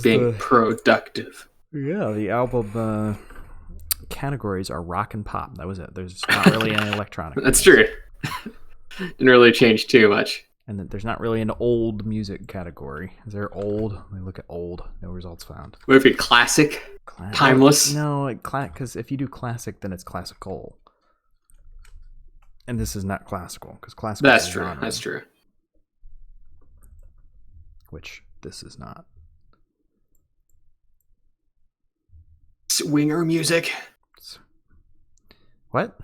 being productive. Yeah, the album categories are rock and pop. That was it. There's not really any electronic. That's true. Didn't really change too much. And there's not really an old music category. Is there old? Let me look at old. No results found. Would it be classic? Timeless? No, because if you do classic, then it's classical. And this is not classical, because classical That's is true. genre, That's true. which this is not. Swinger music. What?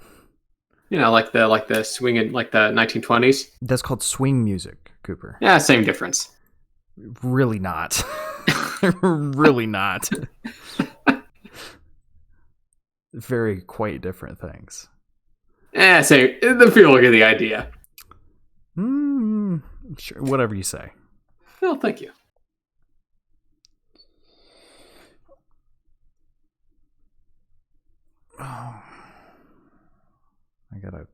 You know, like the swinging, like the 1920s. That's called swing music, Cooper. Yeah, same difference. Really not. Really not. Very quite different things. Same. The people get the idea. Sure, whatever you say. Well, thank you. Oh. I gotta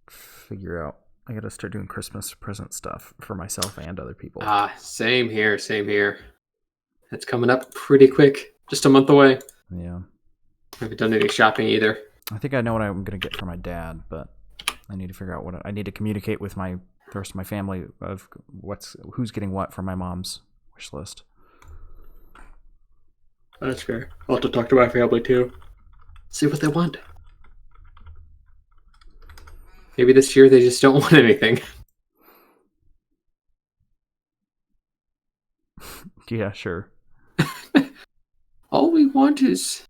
figure out. I gotta start doing Christmas present stuff for myself and other people. Same here. Same here. It's coming up pretty quick. Just a month away. Yeah. I haven't done any shopping either. I think I know what I'm gonna get for my dad, but I need to figure out what I need to communicate with the rest of my family of who's getting what from my mom's wish list. That's fair. I'll have to talk to my family too. See what they want. Maybe this year they just don't want anything. Yeah, sure. All we want is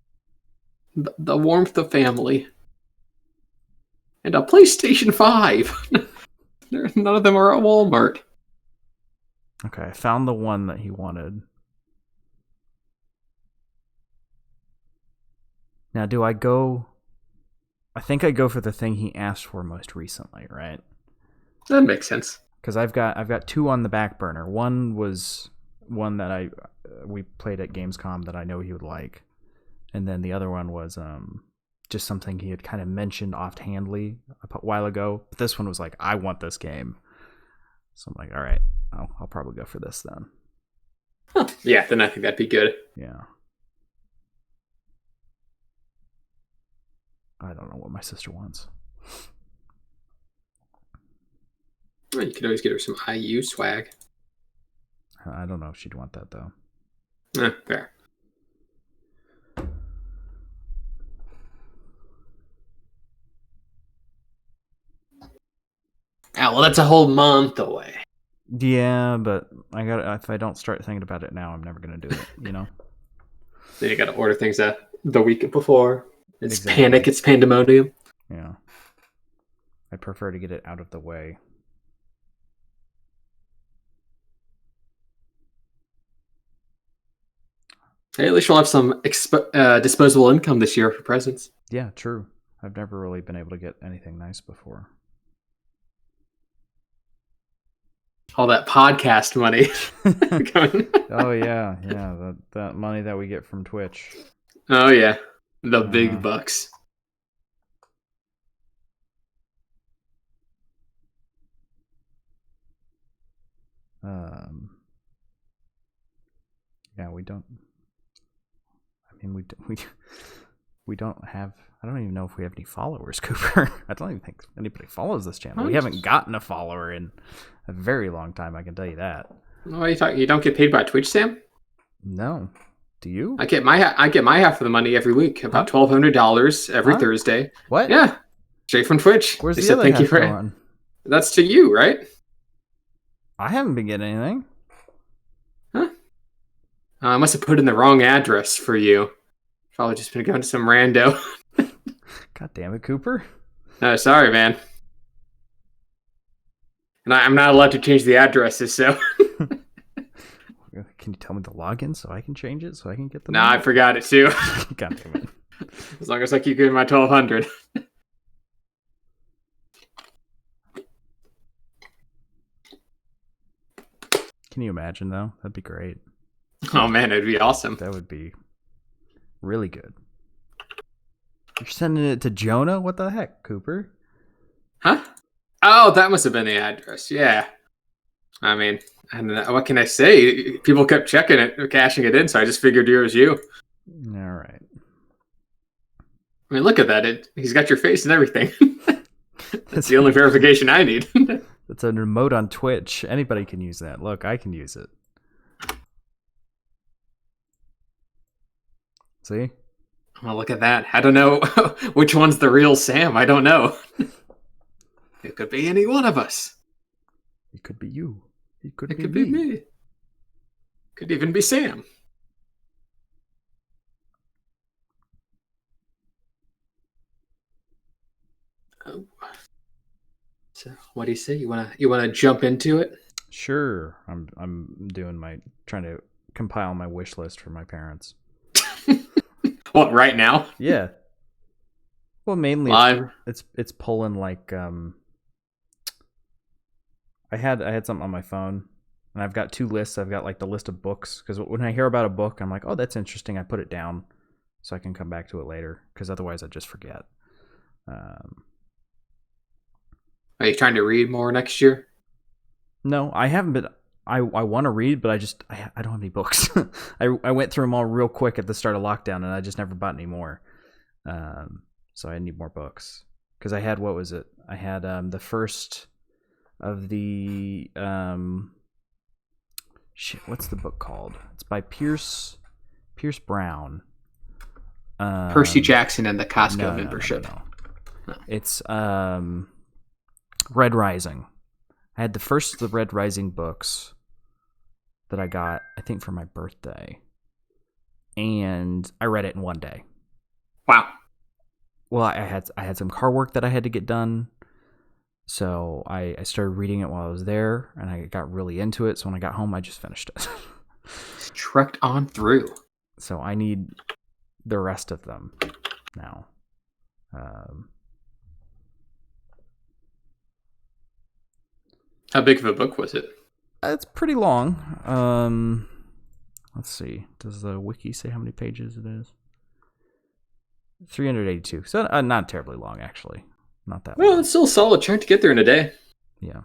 the warmth of family. And a PlayStation 5. None of them are at Walmart. Okay, I found the one that he wanted. Now, do I go... I think I go for the thing he asked for most recently, right? That makes sense. Because I've got two on the back burner. One was one that we played at Gamescom that I know he would like. And then the other one was just something he had kind of mentioned offhandedly a while ago. But this one was like, I want this game. So I'm like, all right, I'll probably go for this then. Huh. Yeah, then I think that'd be good. Yeah. I don't know what my sister wants. Well, you could always get her some IU swag. I don't know if she'd want that, though. Fair. Well, that's a whole month away. Yeah, but if I don't start thinking about it now, I'm never going to do it, you know? Then you got to order things the week before. It's Exactly. panic. It's pandemonium. Yeah. I prefer to get it out of the way. Hey, at least you'll have some disposable income this year for presents. Yeah, true. I've never really been able to get anything nice before. All that podcast money. Oh, yeah. That money that we get from Twitch. Oh, yeah. The big bucks. Yeah, we don't. I mean, we don't have. I don't even know if we have any followers, Cooper. I don't even think anybody follows this channel. We haven't gotten a follower in a very long time. I can tell you that. Oh, you don't get paid by Twitch, Sam? No. Do you? I get my half of the money every week, about $1,200 every Thursday. What? Yeah, straight from Twitch. Where's They the said other thank half you for going? That's to you, right? I haven't been getting anything. Huh? I must have put in the wrong address for you. Probably just been going to some rando. God damn it, Cooper. No, sorry, man. And I'm not allowed to change the addresses, so. Can you tell me the login so I can change it so I can get the Nah, I forgot it too. God damn it. As long as I keep getting my 1,200. Can you imagine, though? That'd be great. Oh, man, it'd be awesome. That would be really good. You're sending it to Jonah? What the heck, Cooper? Huh? Oh, that must have been the address. Yeah. I mean, And what can I say? People kept checking it, cashing it in, so I just figured it was you. All right. I mean, look at that. He's got your face and everything. That's the only verification I need. It's an emote on Twitch. Anybody can use that. Look, I can use it. See? Well, look at that. I don't know which one's the real Sam. I don't know. It could be any one of us. It could be you. It could be me. Could even be Sam. Oh. So, what do you say? You wanna jump into it? Sure. I'm trying to compile my wish list for my parents. What, right now? Yeah. Well, mainly live. It's pulling like I had something on my phone, and I've got two lists. I've got like the list of books, because when I hear about a book, I'm like, oh, that's interesting. I put it down so I can come back to it later, because otherwise I just forget. Are you trying to read more next year? No, I haven't been. I want to read, but I don't have any books. I went through them all real quick at the start of lockdown, and I just never bought any more. So I need more books, because I had, what was it? I had the first of the what's the book called? It's by Pierce Brown. Percy Jackson and the Costco membership. No. It's Red Rising. I had the first of the Red Rising books that I got, I think, for my birthday, and I read it in one day. Wow. Well, I had some car work that I had to get done, so I started reading it while I was there, and I got really into it. So when I got home, I just finished it. Trucked on through. So I need the rest of them now. How big of a book was it? It's pretty long. Let's see. Does the wiki say how many pages it is? 382. So not terribly long, actually. Not that long. It's still a solid chunk to get there in a day. Yeah.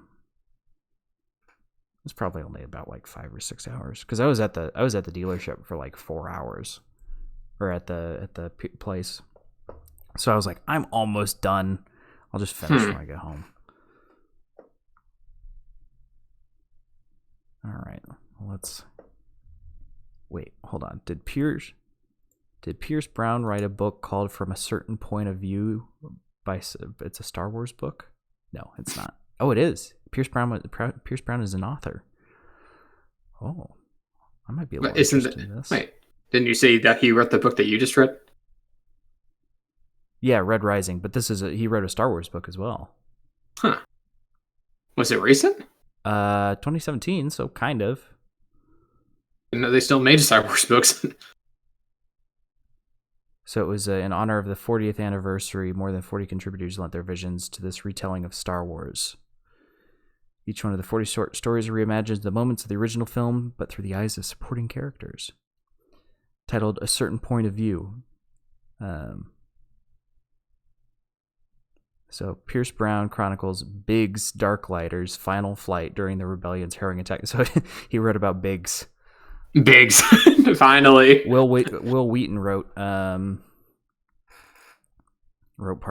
It's probably only about like 5 or 6 hours, because I was at the dealership for like 4 hours, or at the place. So I was like, I'm almost done. I'll just finish when I get home. All right, let's wait. Hold on. Did Pierce Brown write a book called From a Certain Point of View? It's a Star Wars book? No, it's not. Oh, it is. Pierce Brown is an author. Oh, I might be a little interested in this. Wait, didn't you say that he wrote the book that you just read? Yeah, Red Rising, but he wrote a Star Wars book as well. Huh. Was it recent? 2017, so kind of. No, they still made Star Wars books. So it was in honor of the 40th anniversary. More than 40 contributors lent their visions to this retelling of Star Wars. Each one of the 40 short stories reimagines the moments of the original film, but through the eyes of supporting characters. Titled A Certain Point of View. So Pierce Brown chronicles Biggs Darklighter's final flight during the rebellion's harrowing attack. So he wrote about Biggs. Biggs, finally. Will Wheaton wrote part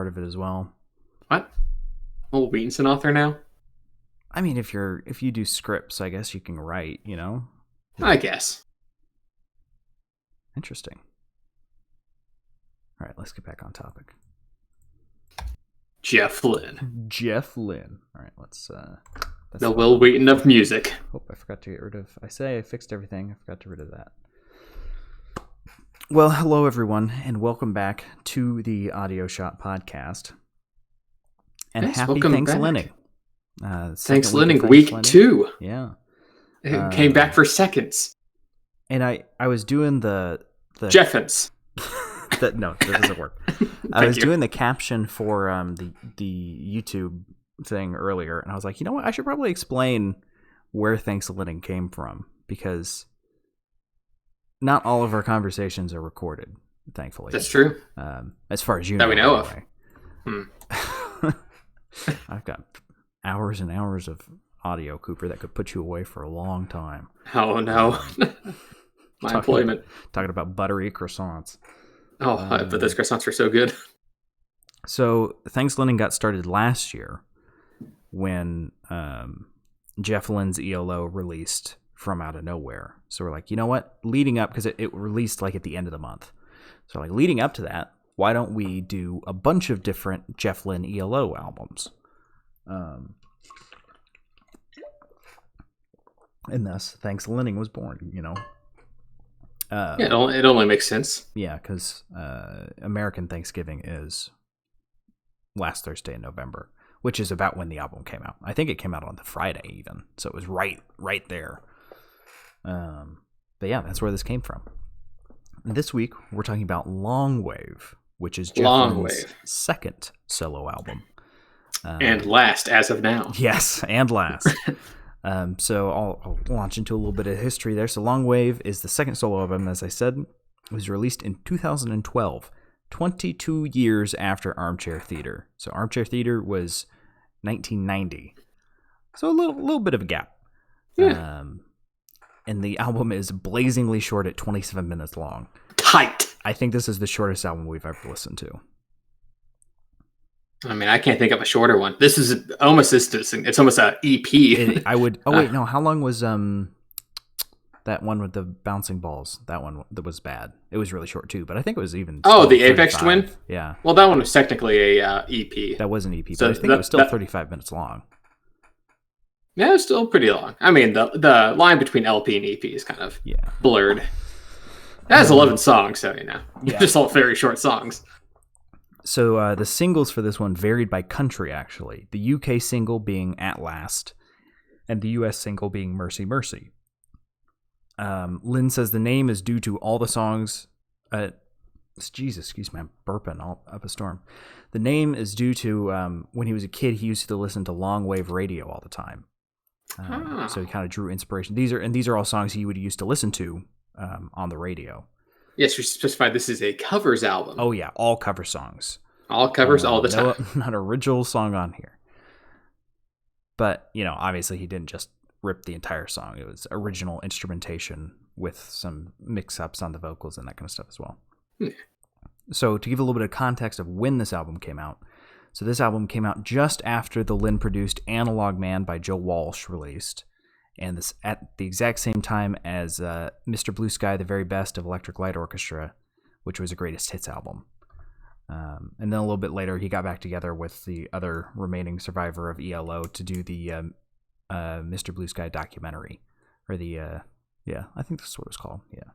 of it as well. What? Will Wheaton's an author now? I mean, if you do scripts, I guess you can write, you know? I guess. Interesting. All right, let's get back on topic. Jeff Lynne. All right, let's... the Will Wheaton of music. Oh, I forgot to get rid of... I fixed everything. I forgot to get rid of that. Well, hello, everyone, and welcome back to the Audio Shot podcast. And yes, happy Thanks-Lynning. Thanks-Lynning week 2. Yeah. It came back for seconds. And I was doing the Jeffins. No, that doesn't work. I was doing the caption for the YouTube thing earlier, and I was like, you know what? I should probably explain where Thanks-Lynning came from, because not all of our conversations are recorded, thankfully. That's true. As far as you know. That we know anyway. Of. I've got hours and hours of audio, Cooper, that could put you away for a long time. Oh, no. My employment. Talking about buttery croissants. Oh, but those croissants are so good. So Thanks-Lynning got started last year when Jeff Lynne's ELO released From Out of Nowhere. So we're like, you know what? Leading up, because it released like at the end of the month. So like leading up to that, why don't we do a bunch of different Jeff Lynne ELO albums? And thus, Thanks-Lynning was born, you know? Yeah, it only makes sense. Yeah, because American Thanksgiving is last Thursday in November, which is about when the album came out. I think it came out on the Friday even, so it was right there. But yeah, that's where this came from. This week, we're talking about Long Wave, which is Jeff Lynne's second solo album. And last, as of now. Yes, and last. So I'll launch into a little bit of history there. So Long Wave is the second solo album, as I said. It was released in 2012, 22 years after Armchair Theater. So Armchair Theater was 1990. So a little bit of a gap. Yeah. And the album is blazingly short at 27 minutes long. Tight. I think this is the shortest album we've ever listened to. I mean, I can't think of a shorter one. This is almost it's almost an EP. How long was that one with the bouncing balls? That one that was bad. It was really short too, but I think it was even. Oh, the Apex Twin? Yeah. Well, that one was technically a EP. That was an EP, so but I think it was still 35 minutes long. Yeah, it's still pretty long. I mean, the line between LP and EP is kind of blurred. It has 11 songs, so just all very short songs. So the singles for this one varied by country, actually. The UK single being At Last, and the US single being Mercy Mercy. Lynne says the name is due to all the songs... excuse me, I'm burping all up a storm. The name is due to when he was a kid, he used to listen to long wave radio all the time. So he kind of drew inspiration. These are all songs he would used to listen to on the radio. Yes, we specified this is a covers album. Oh yeah, all cover songs. All covers all the time. Not an original song on here. But, obviously he didn't just rip the entire song. It was original instrumentation with some mix-ups on the vocals and that kind of stuff as well. Yeah. So to give a little bit of context of when this album came out. So this album came out just after the Lynne-produced Analog Man by Joe Walsh released. And this at the exact same time as Mr. Blue Sky, The Very Best of Electric Light Orchestra, which was a greatest hits album. And then a little bit later, he got back together with the other remaining survivor of ELO to do the Mr. Blue Sky documentary. Or I think that's what it was called. Yeah.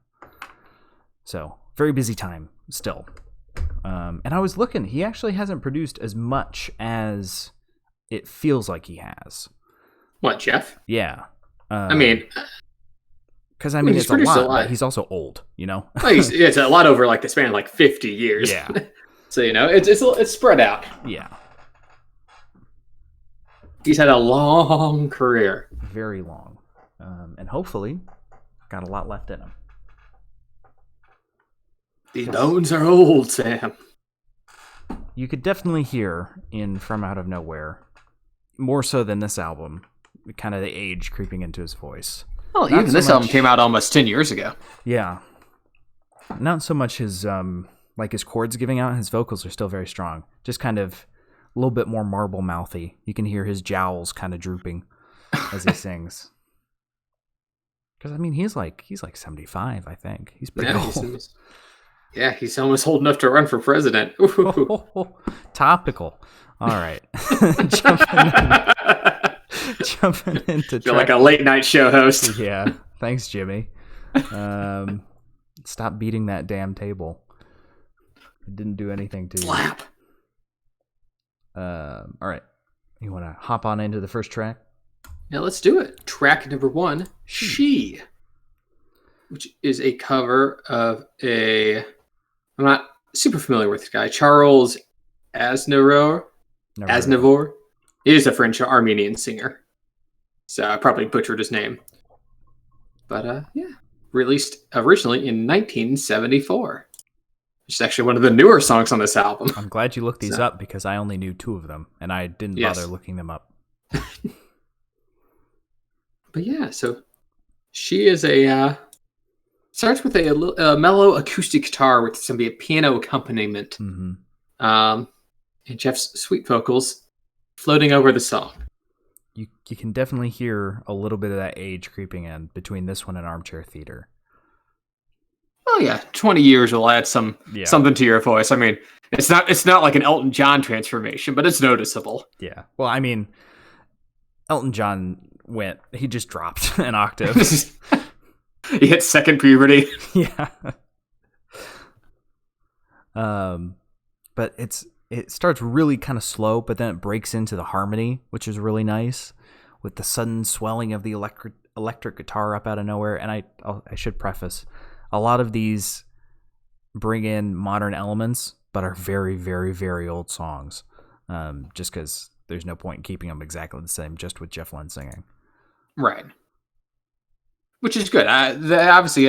So, very busy time still. And I was looking, he actually hasn't produced as much as it feels like he has. What, Jeff? Yeah. Because it's a lot, but he's also old, Well, it's a lot over like the span of like 50 years. Yeah. So it's spread out. Yeah. He's had a long career. Very long, and hopefully got a lot left in him. These bones are old, Sam. You could definitely hear in From Out of Nowhere, more so than this album, kind of the age creeping into his voice. Well, even this album came out almost 10 years ago. Yeah. Not so much his, his chords giving out, his vocals are still very strong. Just kind of a little bit more marble mouthy. You can hear his jowls kind of drooping as he sings. Because, he's like 75, I think. He's pretty old. He's almost old enough to run for president. Topical. All right. Jumping into feel like a late night show host. Yeah. Thanks, Jimmy. Stop beating that damn table. It didn't do anything to Slap. All right. You want to hop on into the first track? Yeah, let's do it. Track number 1, She, which is a cover of I'm not super familiar with this guy, Charles Aznavour. He is a French Armenian singer. So I probably butchered his name. But released originally in 1974. Which is actually one of the newer songs on this album. I'm glad you looked these up because I only knew 2 of them and I didn't bother looking them up. But yeah, so she is starts with a mellow acoustic guitar with some piano accompaniment, Mm-hmm. and Jeff's sweet vocals floating over the song. You can definitely hear a little bit of that age creeping in between this one and Armchair Theater. Oh yeah, 20 years will add something to your voice. I mean, it's not like an Elton John transformation, but it's noticeable. Yeah. Well, I mean, Elton John he just dropped an octave. He hit second puberty. Yeah. But it starts really kind of slow, but then it breaks into the harmony, which is really nice, with the sudden swelling of the electric guitar up out of nowhere. And I should preface, a lot of these bring in modern elements, but are very, very, very old songs. Just because there's no point in keeping them exactly the same, just with Jeff Lynne singing. Right. Which is good. Obviously,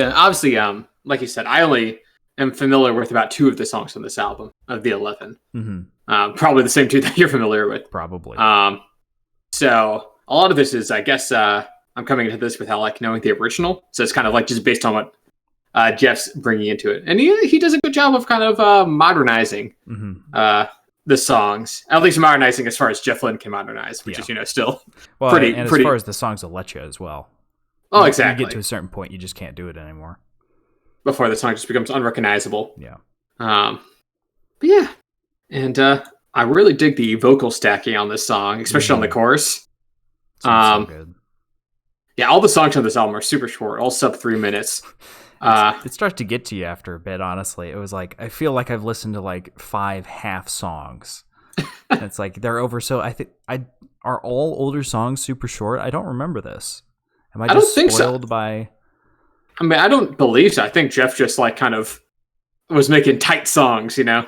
like you said, I only am familiar with about 2 of the songs on this album of the 11. Mm-hmm. Probably the same 2 that you're familiar with. Probably. So a lot of this is, I guess, I'm coming into this without like knowing the original. So it's kind of like just based on what Jeff's bringing into it, and he does a good job of kind of modernizing the songs, at least modernizing as far as Jeff Lynne can modernize, which is still pretty. As far as the songs will let you as well. Oh, exactly. You get to a certain point, you just can't do it anymore. Before the song just becomes unrecognizable. Yeah. But yeah. And I really dig the vocal stacking on this song, especially on the chorus. So good. Yeah, all the songs on this album are super short, all sub 3 minutes. It starts to get to you after a bit, honestly. It was like, I feel like I've listened to like 5 half songs. It's like they're over. So are all older songs super short? I don't remember this. Am I just don't think spoiled so. by? I mean, I don't believe so. I think Jeff just like kind of was making tight songs, Yeah.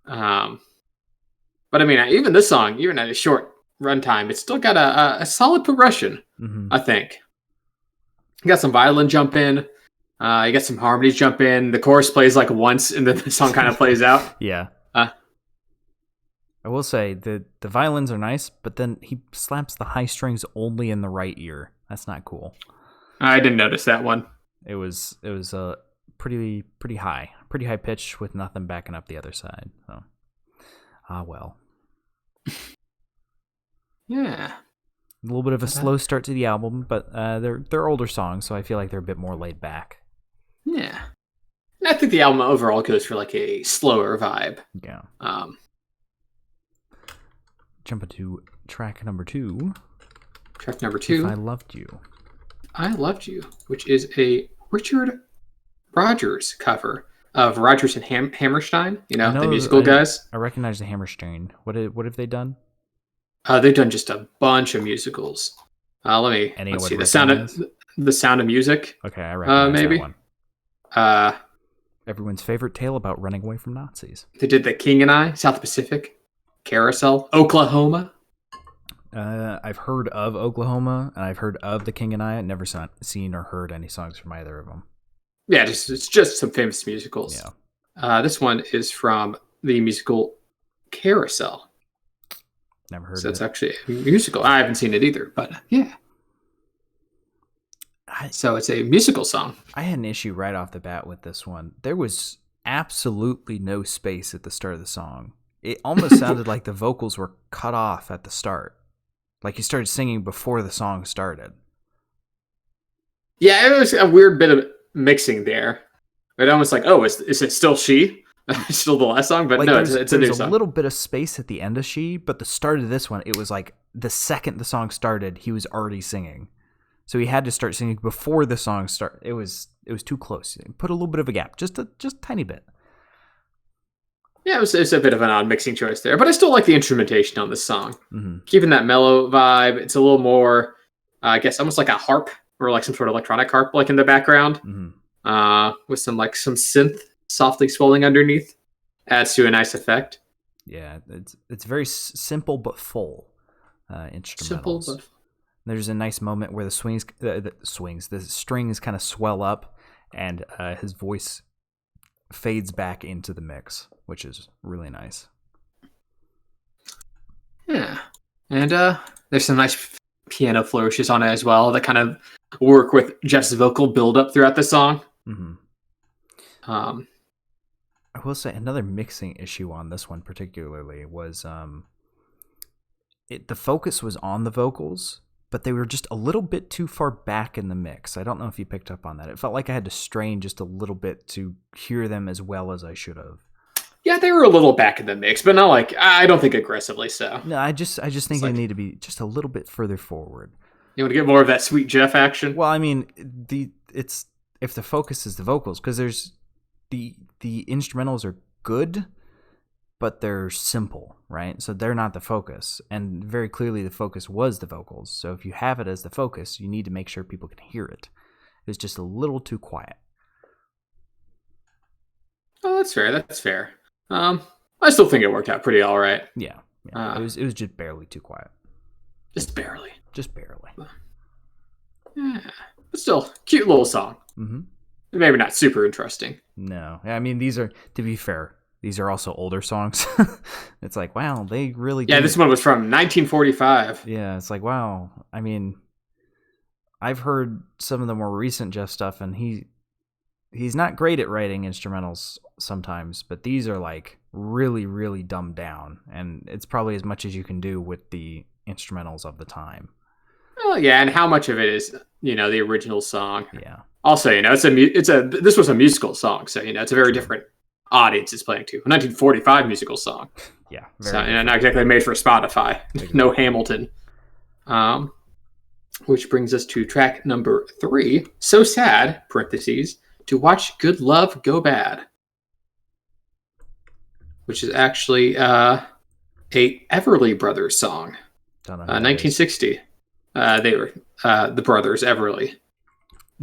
But I mean, even this song, even at a short runtime, it's still got a solid progression. Mm-hmm. I think you got some violin jump in, you got some harmonies jump in. The chorus plays like once, and then the song kind of plays out. Yeah. I will say the violins are nice, but then he slaps the high strings only in the right ear. That's not cool. I didn't notice that one. It was a pretty high pitch with nothing backing up the other side. So, well. Yeah. A little bit of a slow start to the album, but they're older songs, so I feel like they're a bit more laid back. Yeah. And I think the album overall goes for like a slower vibe. Yeah. Jump into track number 2. Track number 2. If I Loved You. I Loved You, which is a Richard Rodgers cover of Rodgers and Hammerstein, the musical guys. I recognize the Hammerstein. What have they done? They've done just a bunch of musicals. Let's see. The Sound of Music. Okay, I recognize maybe. That one. Everyone's favorite tale about running away from Nazis. They did The King and I, South Pacific, Carousel, Oklahoma. I've heard of Oklahoma, and I've heard of The King and I. I've never seen or heard any songs from either of them. Yeah, it's just some famous musicals. Yeah. This one is from the musical Carousel. Never heard of it. So it's actually a musical. I haven't seen it either, but yeah. So it's a musical song. I had an issue right off the bat with this one. There was absolutely no space at the start of the song. It almost sounded like the vocals were cut off at the start. Like he started singing before the song started. Yeah, it was a weird bit of mixing there. It almost like, oh, is it still she? Still the last song? But like, no, it's a new song. There's a little bit of space at the end of she, but the start of this one, it was like the second the song started, he was already singing. So he had to start singing before the song started. It was too close. Put a little bit of a gap, just a tiny bit. Yeah, it's a bit of an odd mixing choice there, but I still like the instrumentation on this song. Mm-hmm. Keeping that mellow vibe. It's a little more, I guess, almost like a harp or like some sort of electronic harp, like in the background, with some synth softly swelling underneath. Adds to a nice effect. Yeah, it's very simple but full instrumentals. Simple but. There's a nice moment where the strings kind of swell up, and his voice fades back into the mix, which is really nice. Yeah, and there's some nice piano flourishes on it as well that kind of work with Jeff's vocal build-up throughout the song. Mm-hmm. Um, I will say another mixing issue on this one particularly was the focus was on the vocals, but they were just a little bit too far back in the mix. I don't know if you picked up on that. It felt like I had to strain just a little bit to hear them as well as I should have. Yeah, they were a little back in the mix, but not like, I don't think aggressively so. No, I just think they need to be just a little bit further forward. You want to get more of that sweet Jeff action? Well, I mean, it's if the focus is the vocals, because there's the instrumentals are good, but they're simple, right? So they're not the focus, and very clearly the focus was the vocals. So if you have it as the focus, you need to make sure people can hear it. It was just a little too quiet. Oh, that's fair. That's fair. I still think it worked out pretty all right. Yeah. It was just barely too quiet. Just barely. Just barely. Yeah, but still, cute little song. Mm-hmm. Maybe not super interesting. No, I mean these are, to be fair, these are also older songs. It's like, wow, they really. Yeah, this one was from 1945. Yeah, it's like, wow. I mean, I've heard some of the more recent Jeff stuff, and he's not great at writing instrumentals sometimes, but these are like really, really dumbed down, and it's probably as much as you can do with the instrumentals of the time. Oh yeah, and how much of it is the original song? Yeah. Also, this was a musical song, so it's a very different audience it's playing to. A 1945 musical song. Yeah. So not exactly made for Spotify. No Hamilton. Which brings us to track number 3. So sad, parentheses, to watch good love go bad. Which is actually a Everly Brothers song. 1960. They were the brothers Everly.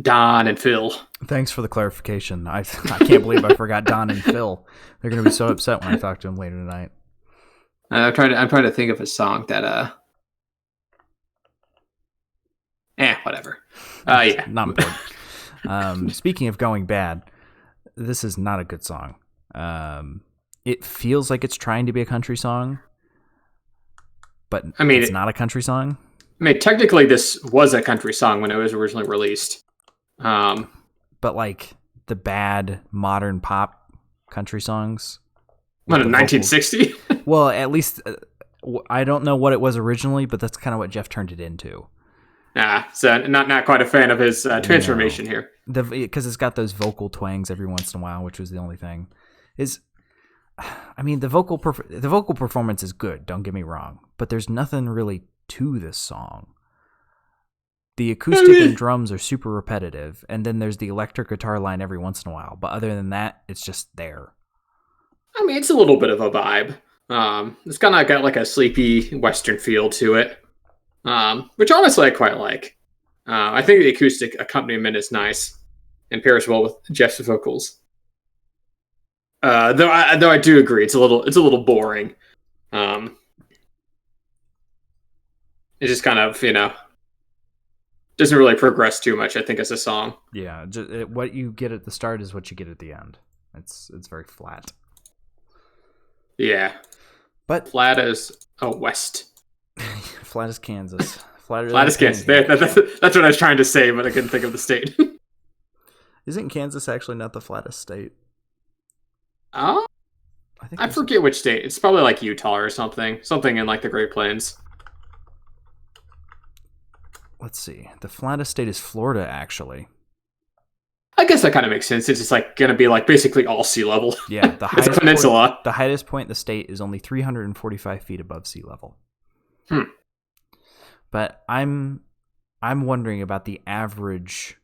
Don and Phil. Thanks for the clarification. I can't believe I forgot Don and Phil. They're going to be so upset when I talk to them later tonight. I'm trying to think of a song that whatever. Yeah, not important. Speaking of going bad, this is not a good song. It feels like it's trying to be a country song, but it's not a country song. I mean, technically, this was a country song when it was originally released. But like the bad modern pop country songs. What, in 1960? Well, at least I don't know what it was originally, but that's kind of what Jeff turned it into. So not quite a fan of his transformation here. Because it's got those vocal twangs every once in a while, which was the only thing. The vocal performance is good. Don't get me wrong, but there's nothing really to this song. The acoustic and drums are super repetitive, and then there's the electric guitar line every once in a while. But other than that, it's just there. I mean, it's a little bit of a vibe. It's kind of got like a sleepy Western feel to it, which honestly I quite like. I think the acoustic accompaniment is nice and pairs well with Jeff's vocals. Though I do agree, it's a little boring. It just kind of doesn't really progress too much, I think, as a song. Yeah, what you get at the start is what you get at the end. It's very flat. Yeah, but flat as west. Flat as Kansas. Flat as Kansas. That's what I was trying to say, but I couldn't think of the state. Isn't Kansas actually not the flattest state? I forget which state. It's probably like Utah or something. Something in like the Great Plains. Let's see. The flattest state is Florida, actually. I guess that kind of makes sense. It's just like going to be like basically all sea level. Yeah, it's a peninsula. The highest point in the state is only 345 feet above sea level. But I'm wondering about the average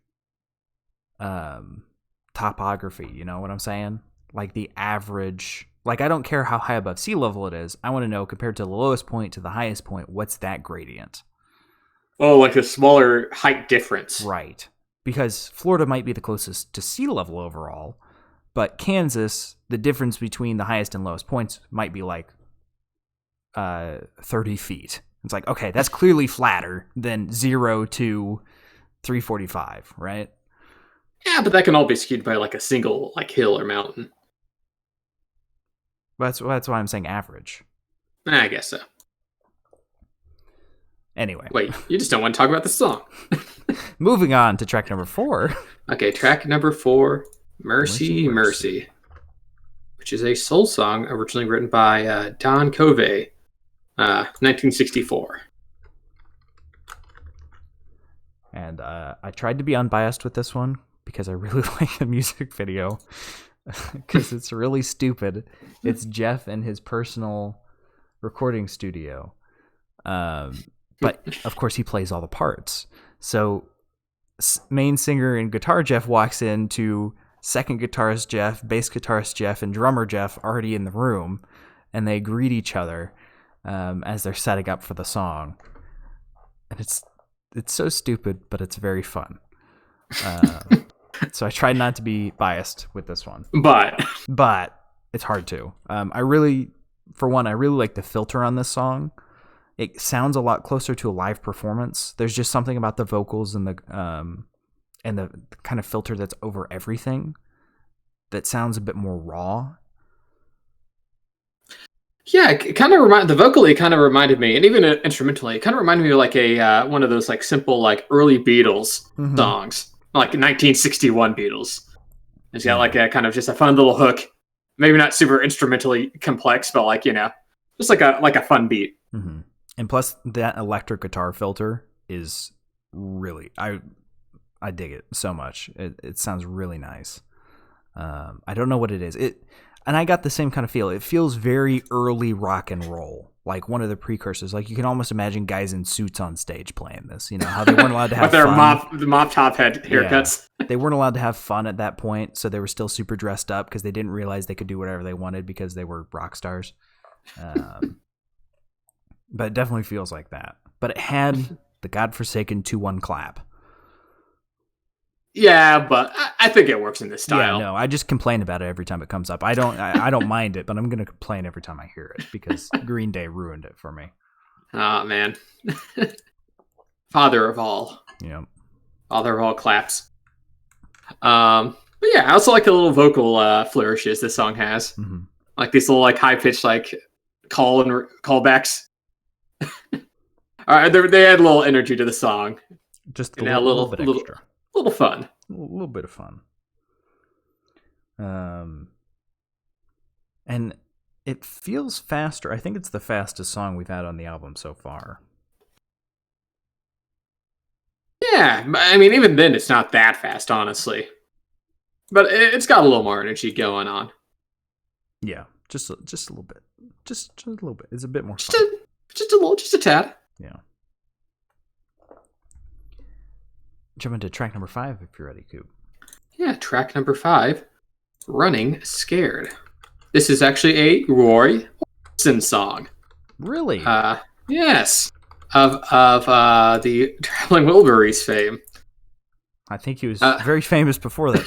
topography. You know what I'm saying? Like the average. Like I don't care how high above sea level it is. I want to know compared to the lowest point to the highest point, what's that gradient? Oh, like a smaller height difference. Right. Because Florida might be the closest to sea level overall, but Kansas, the difference between the highest and lowest points might be like 30 feet. It's like, okay, that's clearly flatter than 0 to 345, right? Yeah, but that can all be skewed by like a single like hill or mountain. That's why I'm saying average. I guess so. Anyway, Wait, you just don't want to talk about the song. moving on to track number 4. Okay, track number 4, Mercy, Mercy, Mercy. Mercy, which is a soul song originally written by Don Covey, 1964. And I tried to be unbiased with this one because I really like the music video because it's really stupid. It's Jeff in his personal recording studio. But of course he plays all the parts. So main singer and guitar Jeff walks into second guitarist Jeff, bass guitarist Jeff, and drummer Jeff already in the room, and they greet each other as they're setting up for the song. And it's so stupid, but it's very fun. So I tried not to be biased with this one. But it's hard to. I really like the filter on this song. It sounds a lot closer to a live performance. There's just something about the vocals and the kind of filter that's over everything that sounds a bit more raw. Yeah, it kind of reminded me, and even instrumentally, it kind of reminded me of like a one of those like simple like early Beatles songs, like 1961 Beatles. It's got like a kind of just a fun little hook, maybe not super instrumentally complex, but like just like a fun beat. Mm-hmm. And plus, that electric guitar filter is really I dig it so much. It sounds really nice. I don't know what it is. And I got the same kind of feel. It feels very early rock and roll, like one of the precursors. Like you can almost imagine guys in suits on stage playing this. You know how they weren't allowed to have with their fun. mop top head haircuts. Yeah. They weren't allowed to have fun at that point, so they were still super dressed up because they didn't realize they could do whatever they wanted because they were rock stars. But it definitely feels like that. But it had the godforsaken 2-1 clap. Yeah, but I think it works in this style. Yeah, no, I just complain about it every time it comes up. I don't mind it, but I'm going to complain every time I hear it because Green Day ruined it for me. Oh, man. Father of all. Yeah. Father of all claps. But yeah, I also like the little vocal flourishes this song has. Mm-hmm. Like these little like high-pitched like callbacks. They add a little energy to the song. Just a little bit extra. A little fun. A little bit of fun. And it feels faster. I think it's the fastest song we've had on the album so far. Yeah, I mean, even then, it's not that fast, honestly. But it's got a little more energy going on. Yeah, just a little bit. Just a little bit. It's a bit more just fun. Just a tad. Yeah. Jump into track number 5 if you're ready, Coop. Yeah, track number 5, Running Scared. This is actually a Roy Orbison song. Really? Yes. Of the Traveling Wilburys fame. I think he was very famous before that.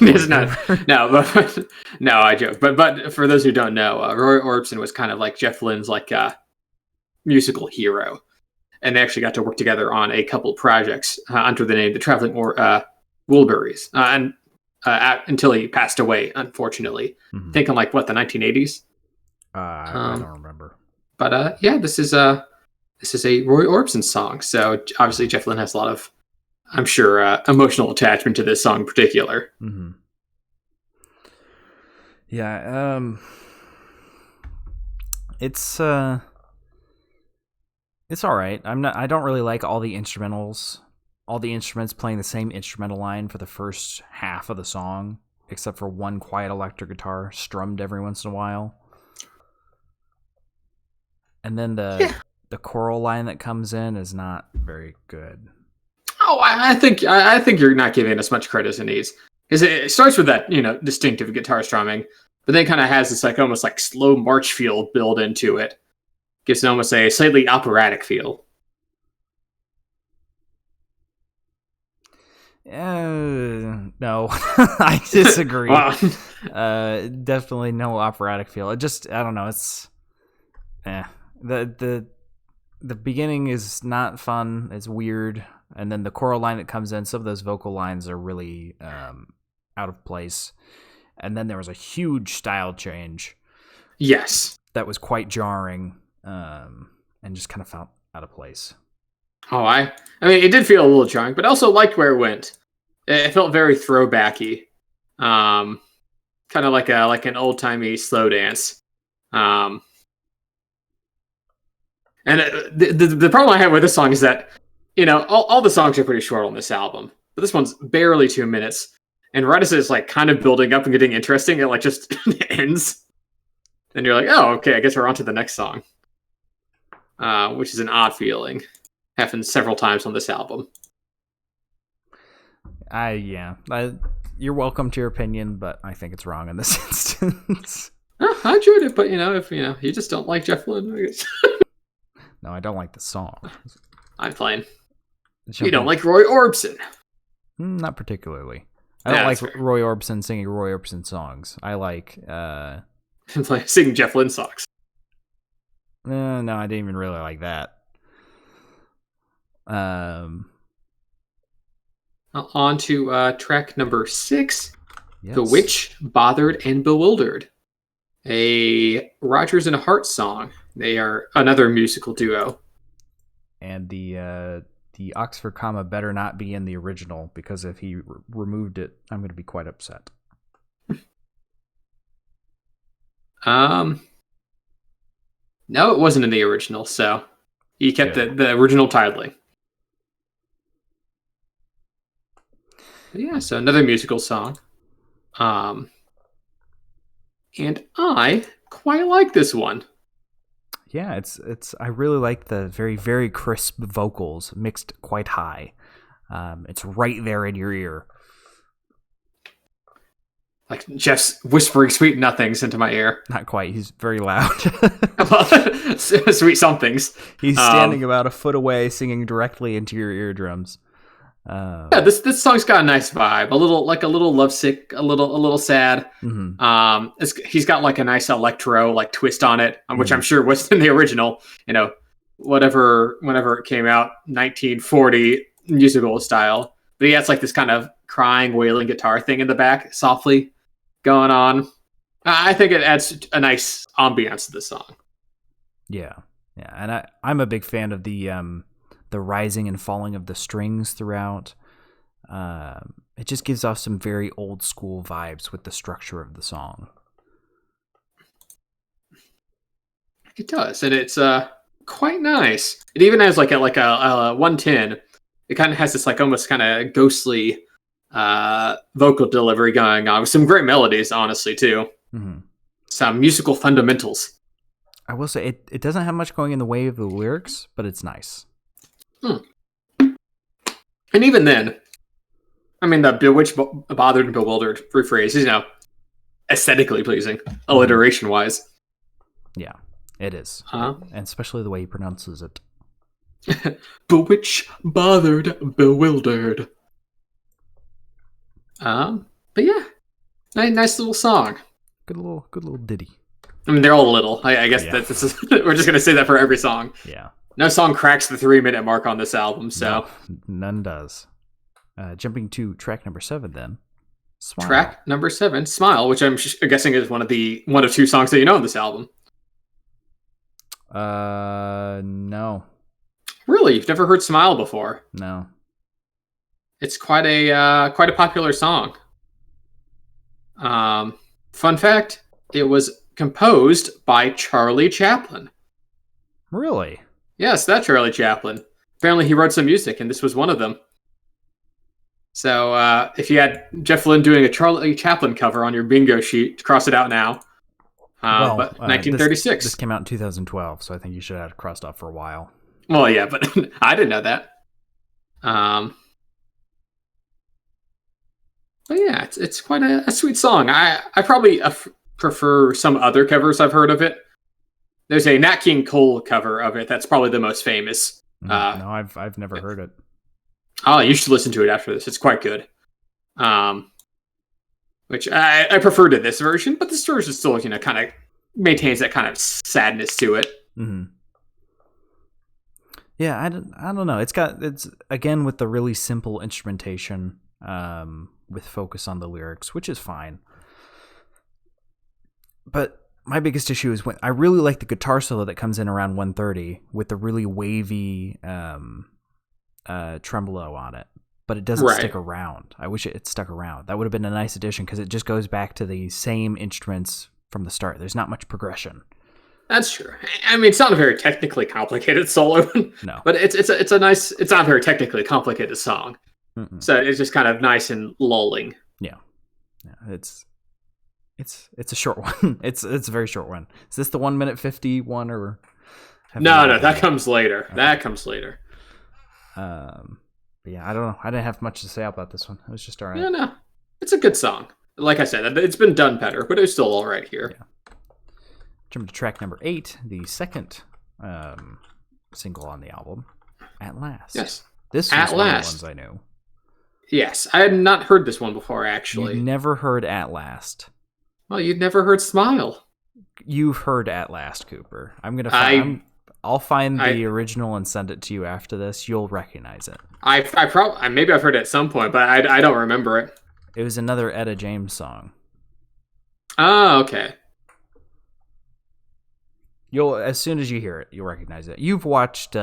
No, I joke. But for those who don't know, Roy Orbison was kind of like Jeff Lynne's like musical hero. And they actually got to work together on a couple projects under the name the Traveling Wilburys, until he passed away, unfortunately. Mm-hmm. I think in like the 1980s. I don't remember. But yeah, this is a Roy Orbison song. So obviously Jeff Lynne has a lot of, I'm sure, emotional attachment to this song in particular. Mm-hmm. Yeah, it's all right. I don't really like all the instrumentals. All the instruments playing the same instrumental line for the first half of the song, except for one quiet electric guitar strummed every once in a while. And then the choral line that comes in is not very good. Oh, I think you're not giving us much credit as it needs. Because it starts with that, distinctive guitar strumming, but then kind of has this like almost like slow march feel built into it. Gives it almost a slightly operatic feel. No, I disagree. Definitely no operatic feel. It just, I don't know. It's, the beginning is not fun. It's weird, and then the choral line that comes in, some of those vocal lines are really out of place. And then there was a huge style change. Yes, that was quite jarring. And just kind of felt out of place. Oh, I mean, it did feel a little jarring, but I also liked where it went. It felt very throwbacky, kind of like an old timey slow dance. Um, and the problem I have with this song is that all the songs are pretty short on this album, but this one's barely 2 minutes. And right as it's like kind of building up and getting interesting, it like just ends. And you're like, oh, okay, I guess we're on to the next song, which is an odd feeling. Happens several times on this album. You're welcome to your opinion, but I think it's wrong in this instance. I enjoyed it, but if you just don't like Jeff Lynne, I guess. No, I don't like the song. I'm playing. You don't like Roy Orbison? Not particularly. I don't like Roy Orbison singing Roy Orbison songs. I like singing Jeff Lynne songs. No, I didn't even really like that. On to track number 6, yes. Bewitched, Bothered, and Bewildered. A Rodgers and Hart song. They are another musical duo. And the Oxford comma better not be in the original, because if he removed it, I'm going to be quite upset. No, it wasn't in the original, so he kept the original titling. Yeah, so another musical song. And I quite like this one. Yeah, it's. I really like the very, very crisp vocals mixed quite high. It's right there in your ear. Like Jeff's whispering sweet nothings into my ear. Not quite. He's very loud. Sweet somethings. He's standing about a foot away, singing directly into your eardrums. Yeah, this song's got a nice vibe. A little lovesick, a little sad. Mm-hmm. He's got like a nice electro like twist on it, which I'm sure was in the original. Whenever it came out, 1940 musical style. But he has like this kind of crying, wailing guitar thing in the back, softly going on. I think it adds a nice ambiance to the song. Yeah, and I'm a big fan of the rising and falling of the strings throughout. It just gives off some very old school vibes with the structure of the song. It does, and it's quite nice. It even has like a 110. It kind of has this like almost kind of ghostly vocal delivery going on with some great melodies, honestly, too. Mm-hmm. Some musical fundamentals. I will say it doesn't have much going in the way of the lyrics, but it's nice. And even then, I mean, the Bewitched, Bothered, and Bewildered rephrase is, aesthetically pleasing, alliteration-wise. Yeah, it is. And especially the way he pronounces it. Bewitched, Bothered, Bewildered. But yeah, nice little song. Good little ditty. I mean, they're all little. I guess that's we're just gonna say that for every song. Yeah. No song cracks the 3-minute mark on this album, so no, none does. Jumping to track number 7, then. Smile. Track number 7, Smile, which I'm guessing is one of 2 songs that you know on this album. No. Really, you've never heard Smile before? No. It's quite a popular song. Fun fact: it was composed by Charlie Chaplin. Really? Yes, that Charlie Chaplin. Apparently, he wrote some music, and this was one of them. So, if you had Jeff Lynne doing a Charlie Chaplin cover on your bingo sheet, cross it out now. But 1936. This came out in 2012, so I think you should have had it crossed off for a while. Well, yeah, but I didn't know that. But yeah, it's quite a sweet song. I probably prefer some other covers I've heard of it. There's a Nat King Cole cover of it that's probably the most famous. No, I've never heard it. Oh, you should listen to it after this. It's quite good. Which I prefer to this version, but this version still, kind of maintains that kind of sadness to it. Mm-hmm. Yeah, I don't know. It's again with the really simple instrumentation, with focus on the lyrics, which is fine. But my biggest issue is when I really like the guitar solo that comes in around 1:30 with the really wavy tremolo on it, but it doesn't Right. stick around. I wish it had stuck around. That would have been a nice addition because it just goes back to the same instruments from the start. There's not much progression. That's true. I mean, it's not a very technically complicated solo, No. but it's a nice. It's not a very technically complicated song, so it's just kind of nice and lulling. Yeah, it's a short one. It's a very short one. Is this the 1 minute 50 one or? No, that comes later. Okay. That comes later. But yeah, I don't know. I didn't have much to say about this one. It was just alright. Yeah, no, it's a good song. Like I said, it's been done better, but it's still all right here. Yeah. Jump to track number 8, the second single on the album, At Last. Yes. This was one of the ones I knew. Yes, I had not heard this one before, actually. You've never heard At Last. Well, you'd never heard Smile. You've heard At Last, Cooper. I'll find the original and send it to you after this. You'll recognize it. Maybe I've heard it at some point, but I don't remember it. It was another Etta James song. Oh, okay. As soon as you hear it, you'll recognize it. You've watched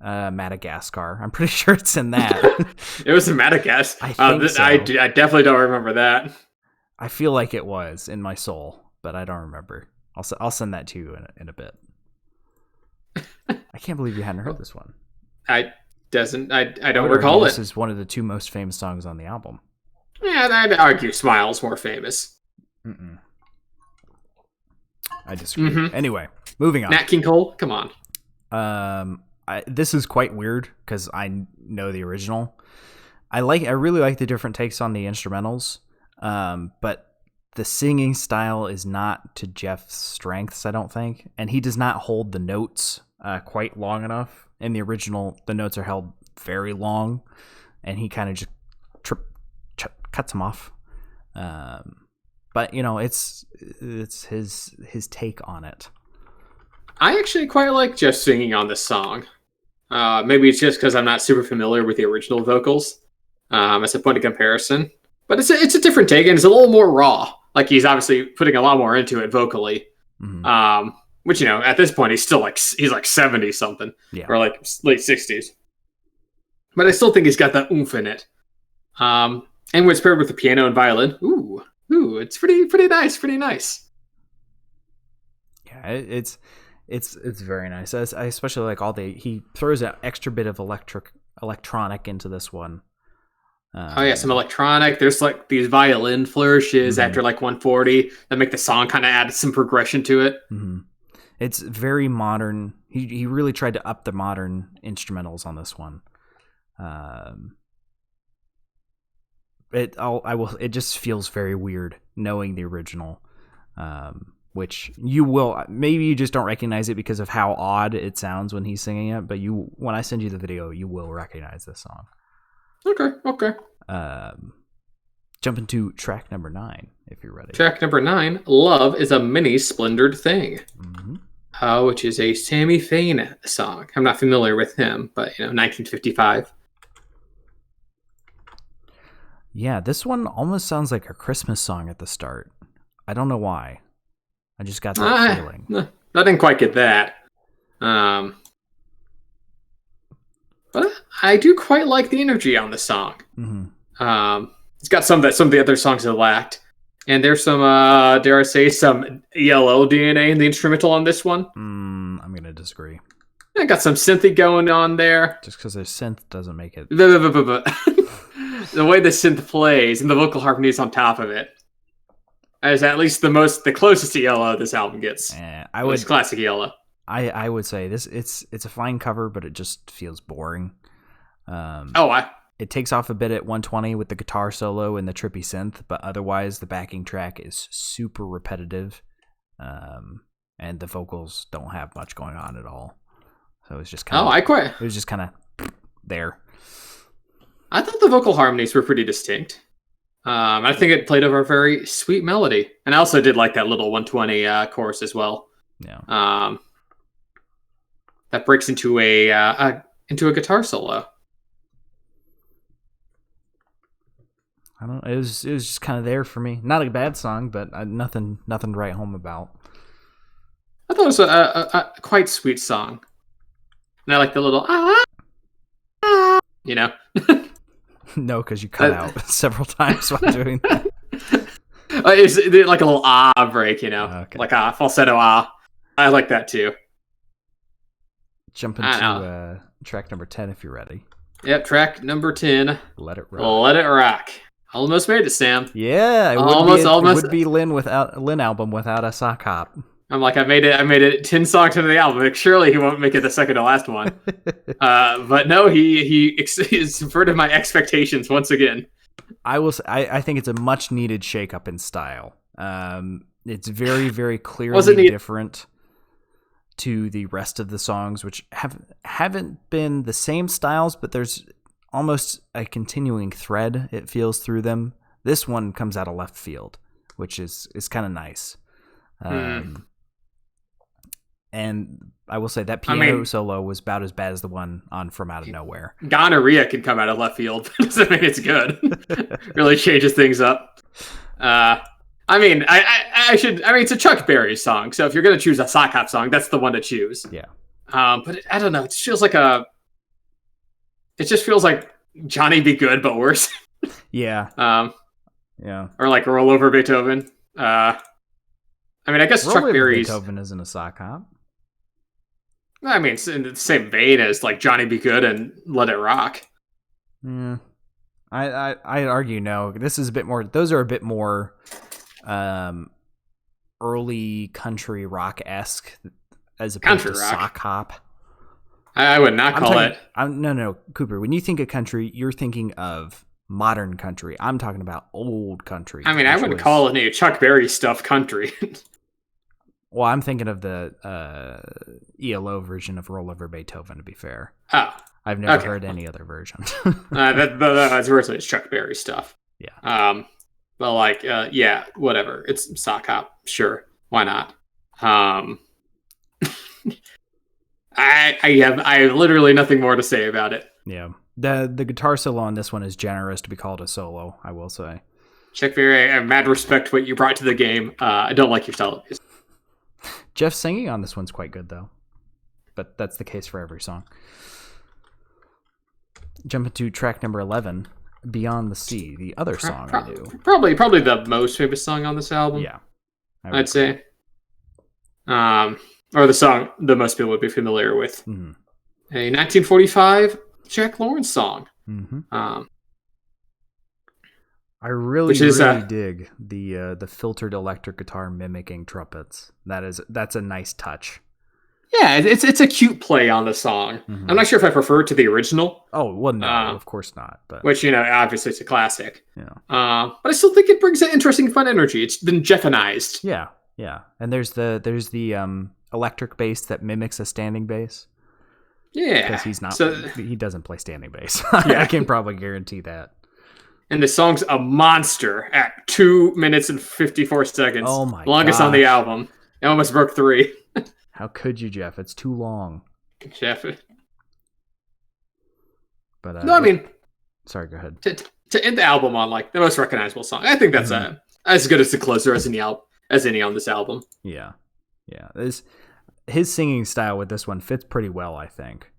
Madagascar. I'm pretty sure it's in that. It was in Madagascar. I think so. I definitely don't remember that. I feel like it was in my soul, but I don't remember. I'll send that to you in a bit. I can't believe you hadn't heard this one. I don't recall it. This is one of the 2 most famous songs on the album. Yeah, I'd argue Smile's more famous. I disagree. Anyway, moving on. Nat King Cole, come on. This is quite weird because I know the original. I really like the different takes on the instrumentals, but the singing style is not to Jeff's strengths, I don't think, and he does not hold the notes quite long enough. In the original, the notes are held very long, and he kind of just cuts them off. But it's his take on it. I actually quite like Jeff singing on this song. Maybe it's just because I'm not super familiar with the original vocals as a point of comparison. But it's a different take, and it's a little more raw. Like, he's obviously putting a lot more into it vocally. Which, at this point, he's like 70 something, or like late 60s. But I still think he's got that oomph in it. And when it's paired with the piano and violin, ooh, it's pretty nice. Yeah, it's very nice. I especially like he throws an extra bit of electronic into this one. Some electronic. There's like these violin flourishes after like 140 that make the song kind of add some progression to it. It's very modern. He really tried to up the modern instrumentals on this one. It just feels very weird knowing the original, which maybe you just don't recognize it because of how odd it sounds when he's singing it. But when I send you the video, you will recognize this song. Okay. Jump into track number 9 if you're ready. Track number 9, "Love is a Many-Splendored Thing," which is a Sammy Fain song. I'm not familiar with him, but 1955. Yeah, this one almost sounds like a Christmas song at the start. I don't know why. I just got that feeling. I didn't quite get that. But I do quite like the energy on the song. It's got some of the other songs have lacked. And there's some, dare I say, some ELO DNA in the instrumental on this one. I'm going to disagree. I got some synthy going on there. Just because there's synth doesn't make it. The way the synth plays and the vocal harmonies on top of it is at least the closest ELO this album gets. It's classic ELO. I would say it's a fine cover, but it just feels boring. It takes off a bit at 120 with the guitar solo and the trippy synth, but otherwise the backing track is super repetitive, and the vocals don't have much going on at all. So it's just kind of it was just kind of there. I thought the vocal harmonies were pretty distinct. I think it played over a very sweet melody, and I also did like that little 120 chorus as well. Yeah. That breaks into a guitar solo. I don't know. It was just kind of there for me. Not a bad song, but nothing to write home about. I thought it was a quite sweet song, and I like the little You know? No, because you cut out several times while doing that. It's like a little ah break, you know? Okay. Like a falsetto ah. I like that too. Jump into track number 10 if you're ready. Yep, track number 10. Let It Rock. Let It Rock. Almost made it, Sam. Yeah, it would be Lynne album without a sock hop. I'm like, I made it 10 songs into the album. Like, surely he won't make it the second to last one. But no, he subverted my expectations once again. I think it's a much needed shakeup in style. It's very, very clearly different to the rest of the songs, which haven't been the same styles, but there's almost a continuing thread, it feels, through them. This one comes out of left field, which is kind of nice. And I will say that piano solo was about as bad as the one on From Out of Nowhere. Gonorrhea can come out of left field. Doesn't mean it's good. Really changes things up. It's a Chuck Berry song, so if you're going to choose a sock hop song, that's the one to choose. Yeah. But I don't know. It just feels like Johnny Be Good, but worse. Yeah. Yeah. Or like Roll Over Beethoven. I guess Chuck Berry's Beethoven isn't a sock hop. It's in the same vein as like Johnny Be Good and Let It Rock. Yeah. I'd argue no. This is a bit more. Those are a bit more early country rock-esque as opposed to sock hop. I would not call it. No, Cooper. When you think of country, you're thinking of modern country. I'm talking about old country. I wouldn't call any Chuck Berry stuff country. Well, I'm thinking of the ELO version of Roll Over Beethoven, to be fair. Oh. I've never heard any other version. That's virtually Chuck Berry stuff. Yeah. But whatever. It's sock hop. Sure. Why not? I have literally nothing more to say about it. Yeah. The guitar solo on this one is generous to be called a solo, I will say. Chuck Berry, I have mad respect for what you brought to the game. I don't like your style of music. Jeff's singing on this one's quite good, though. But that's the case for every song. Jump into track number 11, Beyond the Sea, the other song I do. Probably the most famous song on this album. Yeah. I'd say. Or the song that most people would be familiar with. Mm-hmm. A 1945 Jack Lawrence song. Mm-hmm. I really dig the filtered electric guitar mimicking trumpets. That's a nice touch. Yeah, it's a cute play on the song. Mm-hmm. I'm not sure if I prefer it to the original. Oh, well, no, of course not. But which, obviously it's a classic. Yeah. But I still think it brings an interesting, fun energy. It's been Jeffanized. Yeah, yeah. And there's the electric bass that mimics a standing bass. Yeah. Because he doesn't play standing bass. Yeah. I can probably guarantee that. And the song's a monster at 2 minutes and 54 seconds. Oh my god. Longest on the album. It almost broke 3. How could you, Jeff? It's too long. Jeff. But sorry, go ahead. To end the album on like the most recognizable song, I think that's as good as the closer as any on this album. Yeah, yeah. His singing style with this one fits pretty well, I think.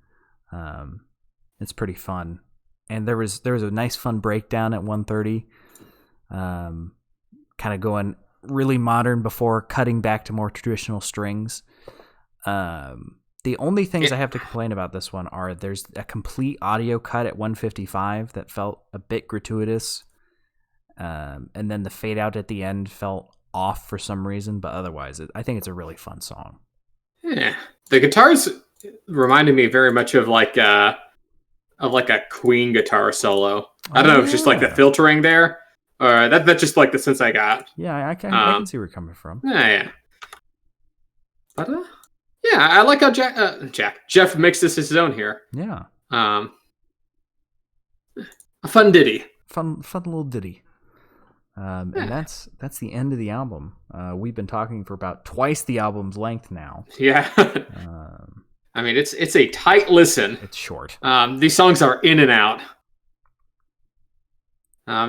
It's pretty fun, and there was a nice fun breakdown at 1:30, kind of going really modern before cutting back to more traditional strings. The only things I have to complain about this one are there's a complete audio cut at 1:55 that felt a bit gratuitous, and then the fade out at the end felt off for some reason, but otherwise I think it's a really fun song. Yeah, the guitars reminded me very much of like a Queen guitar solo. I don't know if it's just like the filtering there, or that's just like the sense I got. Yeah, I can see where you're coming from. Yeah. But yeah, I like how Jeff mixed this his own here. Yeah. A fun ditty. Fun little ditty. And that's the end of the album. We've been talking for about twice the album's length now. Yeah. It's a tight listen. It's short. These songs are in and out.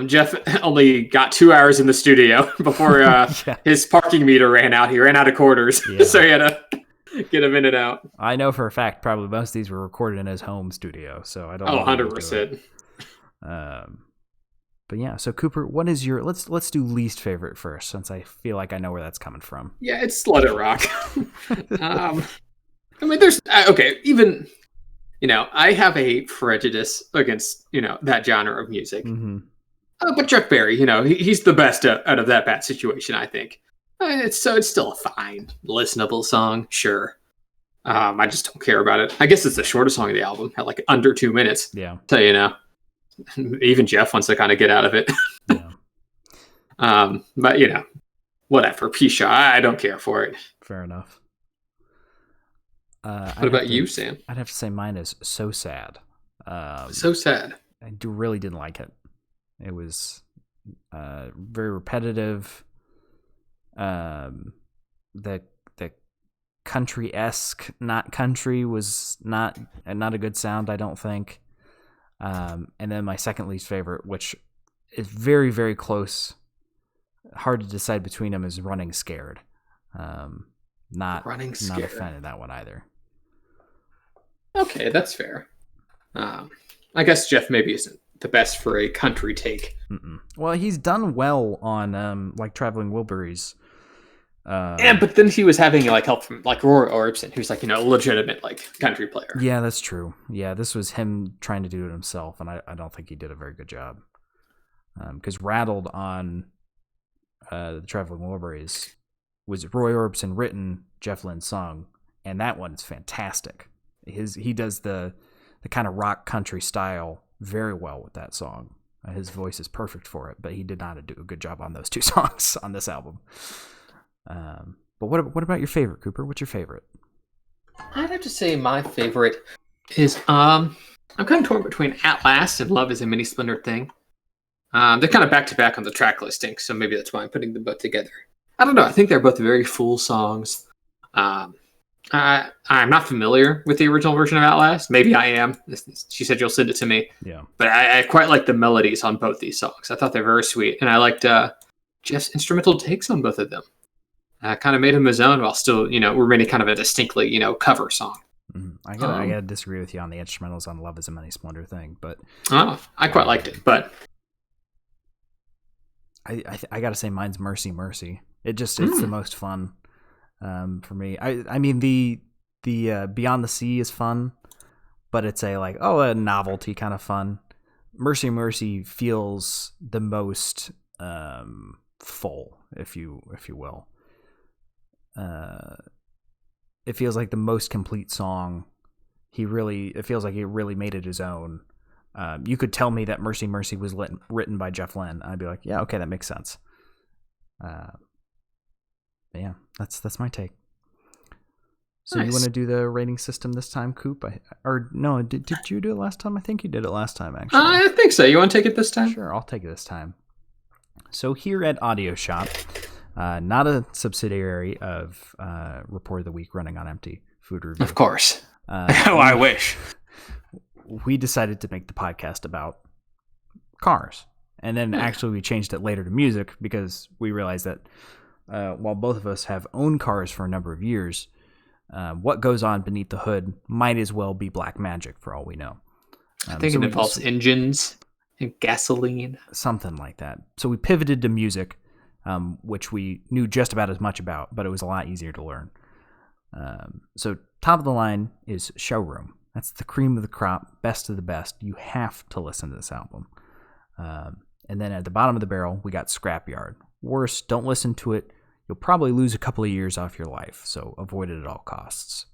Jeff only got 2 hours in the studio before his parking meter ran out. He ran out of quarters, Yeah. so he had to Get him in and out. I know for a fact probably most of these were recorded in his home studio, so I don't know. 100%. But yeah, so Cooper, what is your let's do least favorite first, since I feel like I know where that's coming from. Yeah, it's Let It Rock. I mean, there's okay. Even I have a prejudice against that genre of music. Mm-hmm. But Chuck Berry, he's the best out of that bad situation, I think. It's still a fine, listenable song, sure. I just don't care about it. I guess it's the shortest song of the album, at like under 2 minutes. Yeah. So even Jeff wants to kind of get out of it. Yeah. But whatever. Pisha, I don't care for it. Fair enough. What about you, Sam? I'd have to say mine is So Sad. So sad. I really didn't like it. It was very repetitive. The country-esque, not country, was not a good sound, I don't think. And then my second least favorite, which is very, very close, hard to decide between them, is Running Scared. Not a fan of that one either. Okay, that's fair. I guess Jeff maybe isn't the best for a country take. Mm-mm. Well, he's done well on like Traveling Wilburys. But then he was having help from Roy Orbison, who's a legitimate country player. Yeah, that's true. Yeah, this was him trying to do it himself, and I don't think he did a very good job. Because Rattled on the Traveling Wilburys was Roy Orbison written, Jeff Lynne sung, and that one's fantastic. He does the kind of rock country style very well with that song. His voice is perfect for it, but he did not do a good job on those two songs on this album. But what about your favorite, Cooper? What's your favorite? I'd have to say my favorite is I'm kind of torn between At Last and Love Is a Many-Splendored Thing. They're kind of back to back on the track listing, so maybe that's why I'm putting them both together. I don't know. I think they're both very full songs. I'm not familiar with the original version of At Last. Maybe I am. She said you'll send it to me. Yeah. But I quite like the melodies on both these songs. I thought they're very sweet, and I liked Jeff's instrumental takes on both of them. Kind of made him his own while still, remaining kind of a distinctly, cover song. Mm-hmm. I gotta disagree with you on the instrumentals on Love Is a Many-Splendored Thing, but I quite liked it, but I gotta say mine's Mercy Mercy. It's the most fun for me. I mean the Beyond the Sea is fun, but it's a novelty kind of fun. Mercy Mercy feels the most full, if you will. It feels like the most complete song. It feels like he really made it his own. You could tell me that Mercy Mercy was written by Jeff Lynne. I'd be like, yeah, okay, that makes sense. Yeah, that's my take. So nice. You want to do the rating system this time, Coop? Did you do it last time? I think you did it last time, actually. I think so. You want to take it this time? Sure, I'll take it this time. So here at Audio Shop, not a subsidiary of Report of the Week running on empty food review. Of course. I wish. We decided to make the podcast about cars. And then actually we changed it later to music because we realized that while both of us have owned cars for a number of years, what goes on beneath the hood might as well be black magic for all we know. I think it involves engines and gasoline. Something like that. So we pivoted to music, which we knew just about as much about, but it was a lot easier to learn. So top of the line is Showroom. That's the cream of the crop, best of the best. You have to listen to this album. And then at the bottom of the barrel, we got Scrapyard. Worst, don't listen to it. You'll probably lose a couple of years off your life, so avoid it at all costs.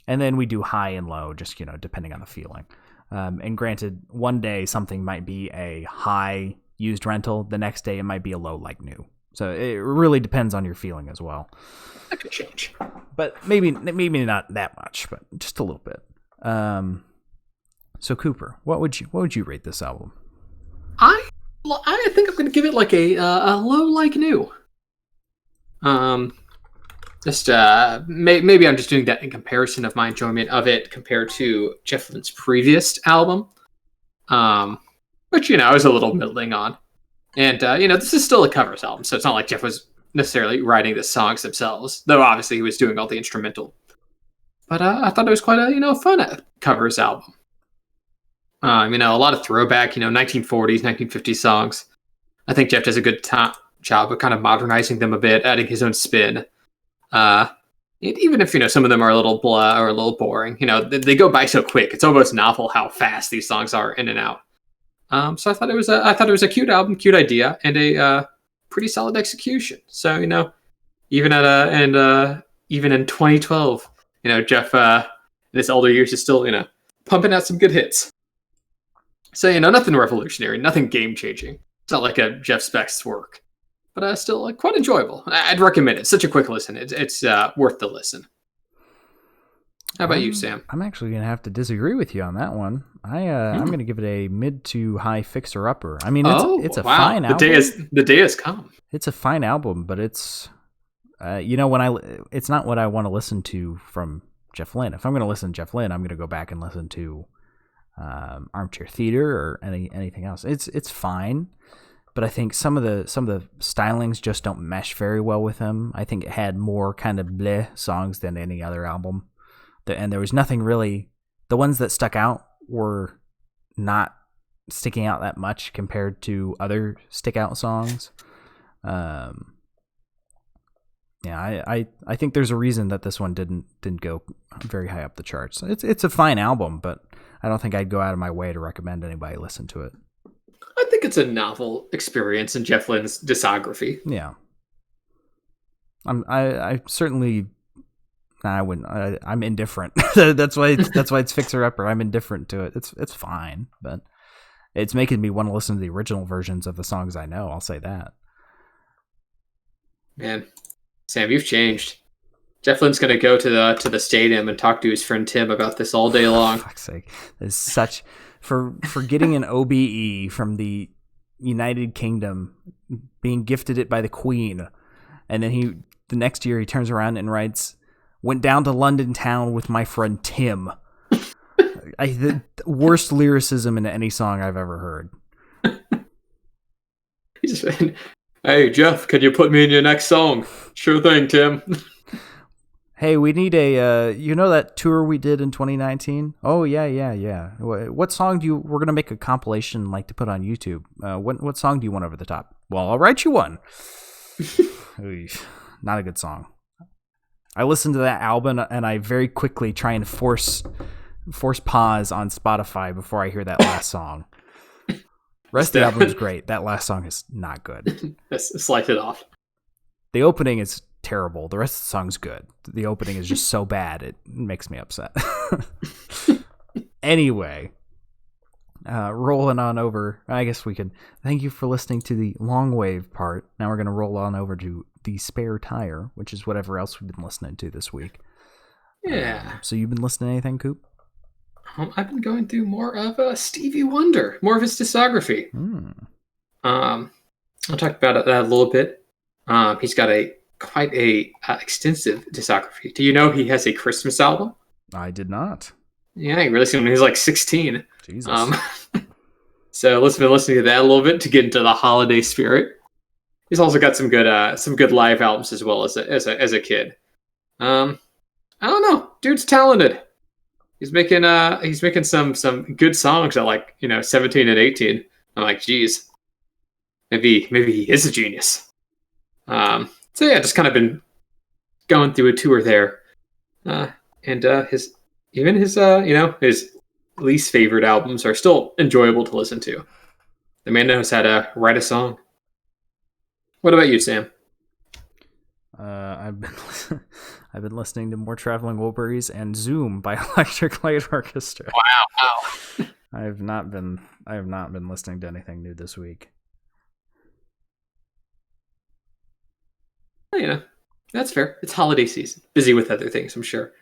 And then we do high and low, just, depending on the feeling. And granted, one day something might be a high used rental. The next day it might be a low like new. So it really depends on your feeling as well. That could change. But maybe not that much, but just a little bit. So Cooper, what would you rate this album? I think I'm going to give it a low like new. Maybe I'm just doing that in comparison of my enjoyment of it compared to Jeff Lynne's previous album, which I was a little middling on. And this is still a covers album, so it's not like Jeff was necessarily writing the songs themselves, though obviously he was doing all the instrumental But I thought it was quite a fun covers album. A lot of throwback, 1940s, 1950s songs. I think Jeff does a good job of kind of modernizing them a bit, adding his own spin. Even if some of them are a little blah or a little boring, they go by so quick. It's almost novel how fast these songs are in and out. So I thought it was a cute album, cute idea, and a pretty solid execution. So even even in 2012, Jeff in his older years is still pumping out some good hits. So nothing revolutionary, nothing game changing. It's not like a Jeff Speck's work, but still quite enjoyable. I'd recommend it. Such a quick listen. It's worth the listen. How about you, Sam? I'm actually gonna have to disagree with you on that one. I'm gonna give it a mid to high fixer upper. I mean, it's a fine album. The day has come. It's a fine album, but it's it's not what I want to listen to from Jeff Lynne. If I'm gonna listen to Jeff Lynne, I'm gonna go back and listen to Armchair Theater or anything else. It's fine, but I think some of the stylings just don't mesh very well with him. I think it had more kind of bleh songs than any other album. And there was nothing really. The ones that stuck out were not sticking out that much compared to other stick out songs. I think there's a reason that this one didn't go very high up the charts. It's a fine album, but I don't think I'd go out of my way to recommend anybody listen to it. I think it's a novel experience in Jeff Lynne's discography. Yeah. I certainly. I wouldn't. I'm indifferent. that's why it's fixer upper. I'm indifferent to it. It's fine, but it's making me want to listen to the original versions of the songs I know. I'll say that. Man, Sam, you've changed. Jeff Lynne's going to go to the stadium and talk to his friend Tim about this all day long. For fuck's sake, it's such for getting an OBE from the United Kingdom, being gifted it by the Queen, and then the next year he turns around and writes. Went down to London town with my friend Tim. The worst lyricism in any song I've ever heard. Hey, Jeff, can you put me in your next song? Sure thing, Tim. Hey, we need that tour we did in 2019? Oh, yeah. What song we're going to make a compilation to put on YouTube. What song do you want over the top? Well, I'll write you one. Not a good song. I listened to that album and I very quickly try and force pause on Spotify before I hear that last song. Rest of the album is great. That last song is not good. Slice it off. The opening is terrible. The rest of the song's good. The opening is just so bad it makes me upset. Anyway, rolling on over. I guess we could thank you for listening to the long wave part. Now we're going to roll on over to the spare tire, which is whatever else we've been listening to this week. Yeah. So you've been listening to anything, Coop? I've been going through more of Stevie Wonder, more of his discography. I'll talk about that a little bit. He's got quite a extensive discography. Do you know he has a Christmas album? I did not. Yeah, he released it when he was like 16. Jesus. So let's been listening to that a little bit to get into the holiday spirit. He's also got some good live albums as well as a kid. I don't know, dude's talented. He's making some good songs at 17 and 18. I'm like, geez, maybe he is a genius. So yeah, just kind of been going through a tour there, and his least favorite albums are still enjoyable to listen to. The man knows how to write a song. What about you, Sam? I've been listening to more Traveling Wilburys and Zoom by Electric Light Orchestra. Wow. I have not been listening to anything new this week. Yeah, that's fair. It's holiday season. Busy with other things, I'm sure.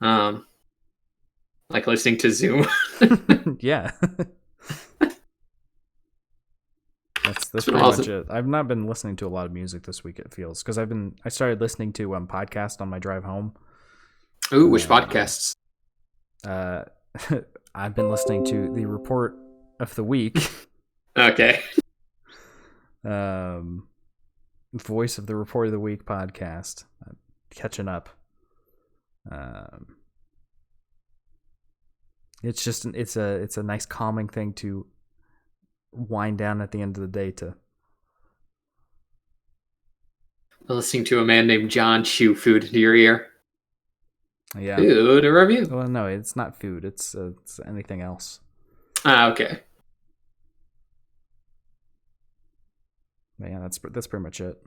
Like listening to Zoom. Yeah. That's pretty awesome. much it. I've not been listening to a lot of music this week, it feels, because I started listening to podcast on my drive home. Ooh, which podcasts? I've been listening to the Report of the Week. Okay. Voice of the Report of the Week podcast. Catching up. It's just it's a nice calming thing to wind down at the end of the day to. Listening to a man named John chew food into your ear. Yeah. Food review. Well, no, it's not food. It's anything else. Okay. But yeah, that's pretty much it.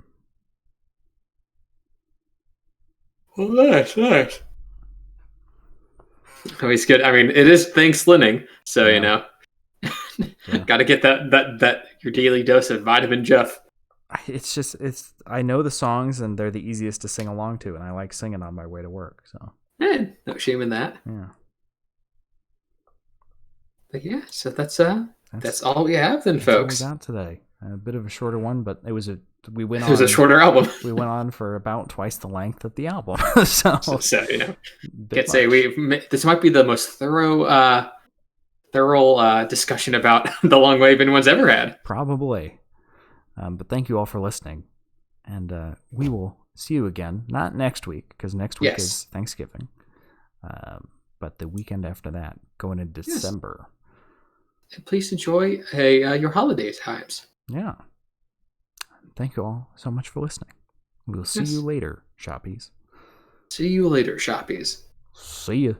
Well, nice. Always good. I mean, it is Thanks-Lynning, so Yeah. got to get that your daily dose of vitamin Jeff. I know the songs and they're the easiest to sing along to, and I like singing on my way to work. So No shame in that. yeah. But yeah, so that's all we have then, folks. All we got today. A bit of a shorter one, but it was a shorter album. We went on for about twice the length of the album. so can't say this might be the most thorough discussion about the Long Way anyone's ever had. Probably. But thank you all for listening, and we will see you again. Not next week, because next week is Thanksgiving, but the weekend after that, going into December. And please enjoy your holiday times. Yeah. Thank you all so much for listening. We'll see you later, shoppies. See you later, shoppies. See ya.